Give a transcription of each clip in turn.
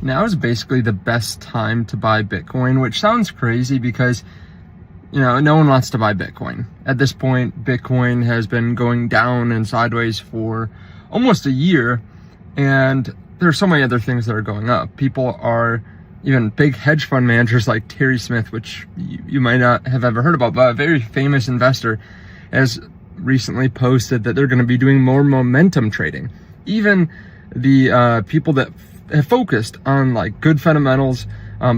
now is basically the best time to buy Bitcoin, which sounds crazy because, you know, no one wants to buy Bitcoin. At this point, Bitcoin has been going down and sideways for almost a year, and there's so many other things that are going up. People are, even big hedge fund managers like Therre, which you might not have ever heard about, but a very famous investor has recently posted that they're going to be doing more momentum trading. Even the people that have focused on like good fundamentals,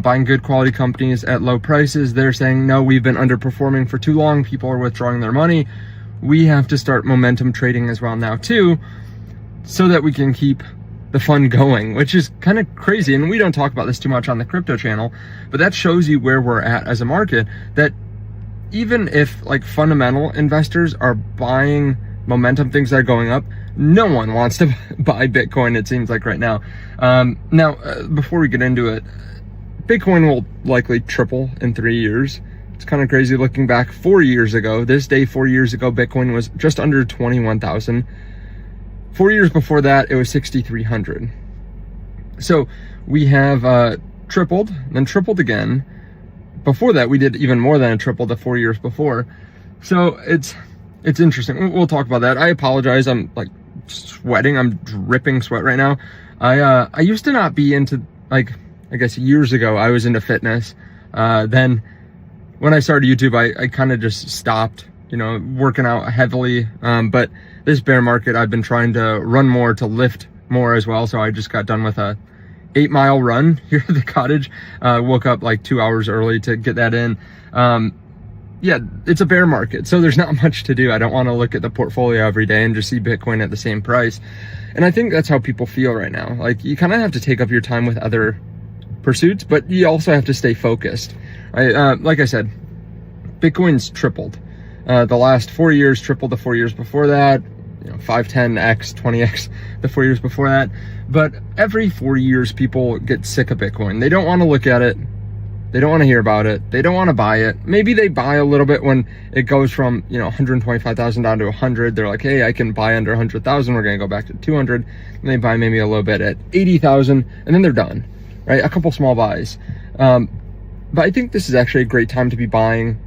buying good quality companies at low prices, they're saying, no, we've been underperforming for too long. People are withdrawing their money. We have to start momentum trading as well now too, so that we can keep the fun going, which is kind of crazy. And we don't talk about this too much on the crypto channel, but that shows you where we're at as a market, that even if like fundamental investors are buying momentum things that are going up, no one wants to buy Bitcoin, it seems like right now. Before we get into it, Bitcoin will likely triple in 3 years. It's kind of crazy looking back 4 years ago. This day, 4 years ago, Bitcoin was just under 21,000. 4 years before that, it was 6,300. So we have tripled, then tripled again. Before that, we did even more than a triple the 4 years before. So it's interesting. We'll talk about that. I apologize. I'm like sweating. I'm dripping sweat right now. I used to not be into, like, I guess years ago, I was into fitness. Then when I started YouTube, I kind of just stopped, you know, working out heavily. But this bear market, I've been trying to run more, to lift more as well. So I just got done with a 8-mile run here at the cottage. Woke up like 2 hours early to get that in. Yeah, it's a bear market, so there's not much to do. I don't want to look at the portfolio every day and just see Bitcoin at the same price. And I think that's how people feel right now. Like, you kind of have to take up your time with other pursuits, but you also have to stay focused. Like I said, Bitcoin's tripled. The last 4 years, tripled the 4 years before that, you know, 5, 10x, 20x the 4 years before that. But every 4 years, people get sick of Bitcoin. They don't want to look at it. They don't want to hear about it. They don't want to buy it. Maybe they buy a little bit when it goes from, you know, 125,000 down to 100. They're like, hey, I can buy under 100,000. We're going to go back to 200. And they buy maybe a little bit at 80,000, and then they're done, right? A couple small buys. But I think this is actually a great time to be buying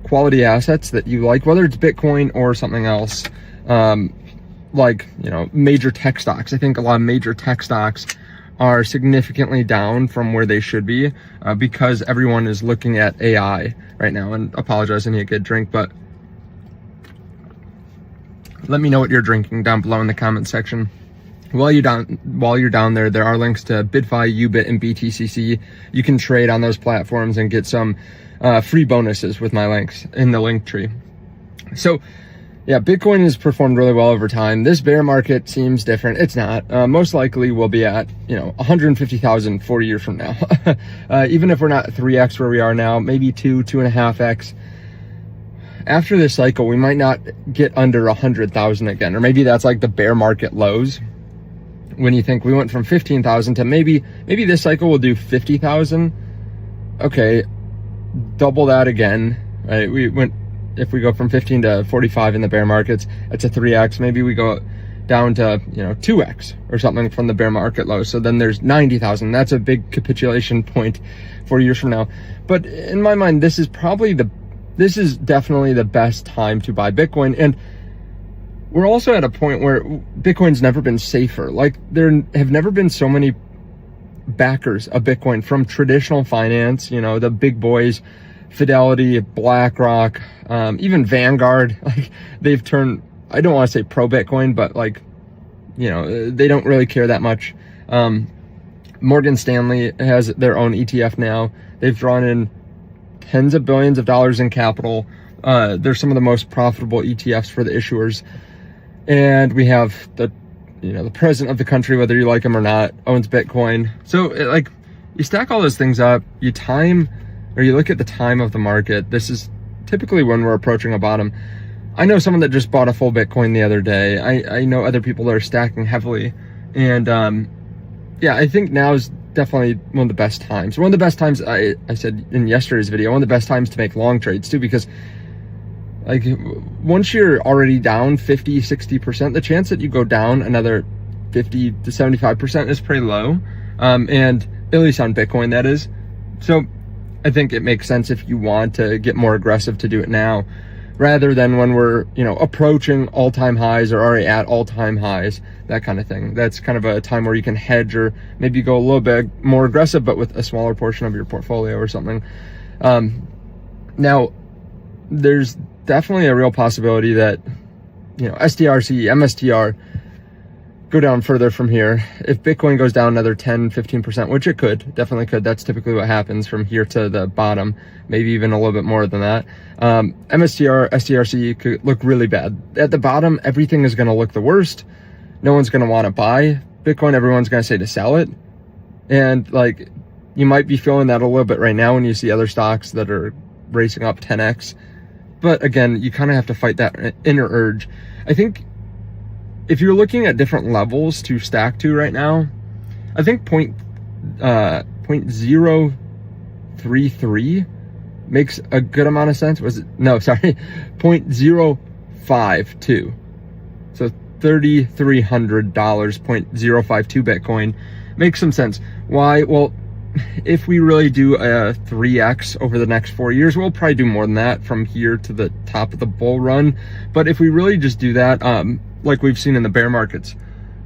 quality assets that you like, whether it's Bitcoin or something else. Like, you know, major tech stocks. I think a lot of major tech stocks are significantly down from where they should be, because everyone is looking at AI right now. And apologize, I need to get a drink, but let me know what you're drinking down below in the comment section. While you're down there, there are links to BitFi, Ubit, and BTCC. You can trade on those platforms and get some free bonuses with my links in the link tree. So yeah, Bitcoin has performed really well over time. This bear market seems different. It's not. Most likely we'll be at, you know, 150,000 4 years from now. Even if we're not 3x where we are now, maybe 2.5x. After this cycle, we might not get under 100,000 again, or maybe that's like the bear market lows. When you think we went from 15,000 to maybe this cycle we'll do 50,000. Okay, double that again, right? If we go from 15 to 45 in the bear markets, it's a 3x. Maybe we go down to, you know, 2x or something from the bear market low. So then there's 90,000. That's a big capitulation point 4 years from now. But in my mind, this is definitely the best time to buy Bitcoin. And we're also at a point where Bitcoin's never been safer. Like, there have never been so many backers of Bitcoin from traditional finance, you know, the big boys, Fidelity, BlackRock, even Vanguard. Like, they've turned, I don't want to say pro Bitcoin, but like, you know, they don't really care that much. Morgan Stanley has their own ETF now. They've drawn in tens of billions of dollars in capital. They're some of the most profitable ETFs for the issuers. And we have the president of the country, whether you like him or not, owns Bitcoin. So like, you stack all those things up, you look at the time of the market. This is typically when we're approaching a bottom. I know someone that just bought a full Bitcoin the other day. I know other people that are stacking heavily. And yeah, I think now is definitely one of the best times. One of the best times, I said in yesterday's video, one of the best times to make long trades too, because like, once you're already down 50-60%, the chance that you go down another 50 to 75% is pretty low. and at least on Bitcoin, that is. So I think it makes sense if you want to get more aggressive to do it now, rather than when we're, approaching all-time highs or already at all-time highs, that kind of thing. That's kind of a time where you can hedge or maybe go a little bit more aggressive, but with a smaller portion of your portfolio or something. Now, there's definitely a real possibility that, STRC, MSTR go down further from here. If Bitcoin goes down another 10, 15%, which it could, definitely could. That's typically what happens from here to the bottom, maybe even a little bit more than that. MSTR, STRC could look really bad. At the bottom, everything is going to look the worst. No one's going to want to buy Bitcoin. Everyone's going to say to sell it. And you might be feeling that a little bit right now when you see other stocks that are racing up 10x. But again, you kind of have to fight that inner urge. I think if you're looking at different levels to stack to right now, I think 0.033 makes a good amount of sense. 0.052. So $3,300, 0.052 Bitcoin makes some sense. Why? Well, if we really do a 3x over the next 4 years, we'll probably do more than that from here to the top of the bull run. But if we really just do that, like we've seen in the bear markets,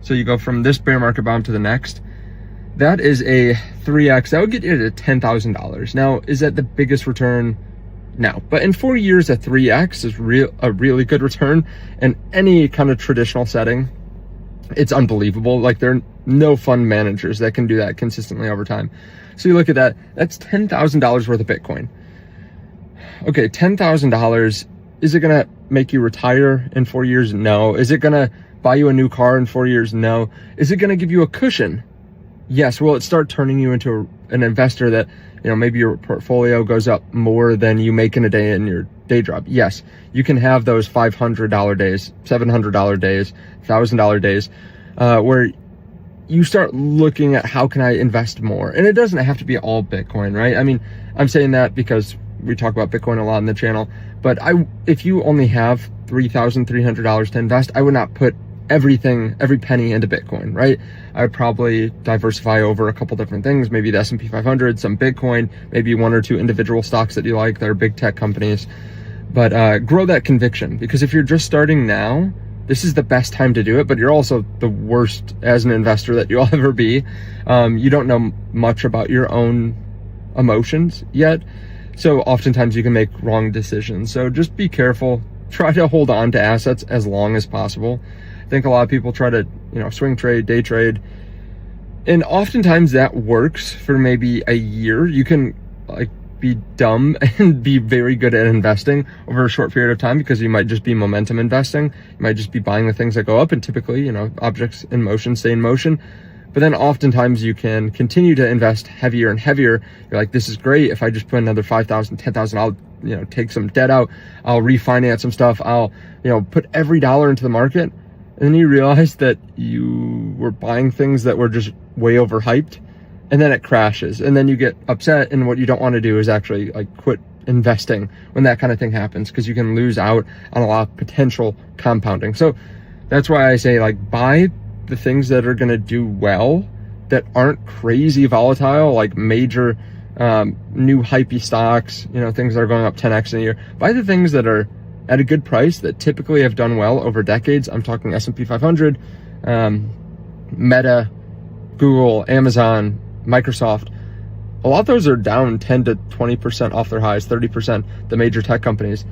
so you go from this bear market bottom to the next, that is a 3x. That would get you to $10,000. Now, is that the biggest return? No, but in 4 years, a 3x is a really good return in any kind of traditional setting. It's unbelievable. There are no fund managers that can do that consistently over time. So you look at that, that's $10,000 worth of Bitcoin. Okay, $10,000, is it gonna make you retire in 4 years? No. Is it gonna buy you a new car in 4 years? No. Is it gonna give you a cushion? Yes. Will it start turning you into an investor that, maybe your portfolio goes up more than you make in a day in your day job? Yes. You can have those $500 days, $700 days, $1,000 days, where you start looking at how can I invest more? And it doesn't have to be all Bitcoin, right? I mean, I'm saying that because we talk about Bitcoin a lot on the channel, but if you only have $3,300 to invest, I would not put every penny into Bitcoin, right? I would probably diversify over a couple different things, maybe the S&P 500, some Bitcoin, maybe one or two individual stocks that you like that are big tech companies, but grow that conviction, because if you're just starting now, this is the best time to do it, but you're also the worst as an investor that you'll ever be. You don't know much about your own emotions yet, so oftentimes you can make wrong decisions. So just be careful. Try to hold on to assets as long as possible. I think a lot of people try to, swing trade, day trade, and oftentimes that works for maybe a year. You can be dumb and be very good at investing over a short period of time, because you might just be momentum investing. You might just be buying the things that go up, and typically, objects in motion stay in motion. But then oftentimes you can continue to invest heavier and heavier. You're like, this is great. If I just put another 5,000, 10,000, I'll, take some debt out. I'll refinance some stuff. I'll, put every dollar into the market. And then you realize that you were buying things that were just way overhyped, and then it crashes, and then you get upset. And what you don't want to do is actually quit investing when that kind of thing happens, because you can lose out on a lot of potential compounding. So that's why I say buy the things that are going to do well, that aren't crazy volatile, like major new hypey stocks, things that are going up 10x in a year. Buy the things that are at a good price, that typically have done well over decades. I'm talking S&P 500, Meta, Google, Amazon, Microsoft. A lot of those are down 10 to 20% off their highs, 30%, the major tech companies.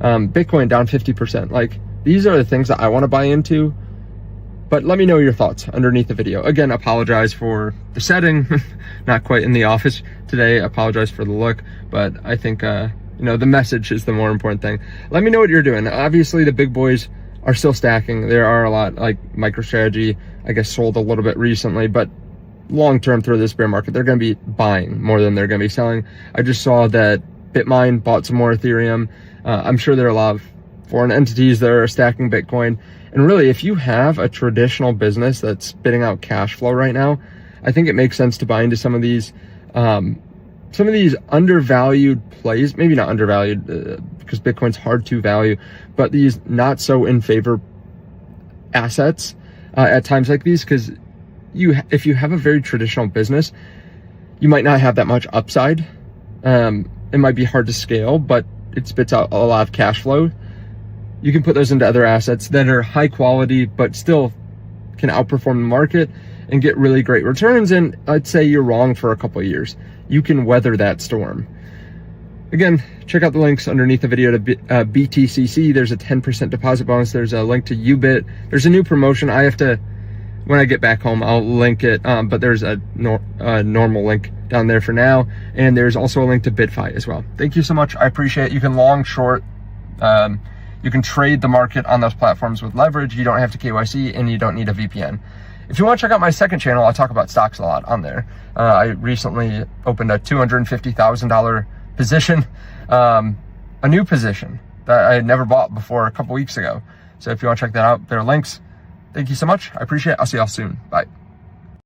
Bitcoin down 50%. These are the things that I want to buy into. But let me know your thoughts underneath the video. Again, apologize for the setting. Not quite in the office today. Apologize for the look. But I think, the message is the more important thing. Let me know what you're doing. Obviously, the big boys are still stacking. There are a lot, like MicroStrategy, I guess, sold a little bit recently. But long-term through this bear market, they're going to be buying more than they're going to be selling. I just saw that BitMine bought some more Ethereum. I'm sure there are a lot of foreign entities that are stacking Bitcoin. And really, if you have a traditional business that's spitting out cash flow right now, I think it makes sense to buy into some of these undervalued plays. Maybe not undervalued, because Bitcoin's hard to value, but these not so in favor assets at times like these, because if you have a very traditional business, you might not have that much upside. It might be hard to scale, but it spits out a lot of cash flow. You can put those into other assets that are high quality, but still can outperform the market and get really great returns. And I'd say you're wrong for a couple of years. You can weather that storm. Again, check out the links underneath the video to BTCC. There's a 10% deposit bonus. There's a link to Ubit. There's a new promotion. When I get back home, I'll link it, but there's a normal link down there for now. And there's also a link to BitFi as well. Thank you so much. I appreciate it. You can long, short, you can trade the market on those platforms with leverage. You don't have to KYC and you don't need a VPN. If you want to check out my second channel, I talk about stocks a lot on there. I recently opened a $250,000 position, a new position that I had never bought before a couple weeks ago. So if you want to check that out, there are links. Thank you so much. I appreciate it. I'll see y'all soon. Bye.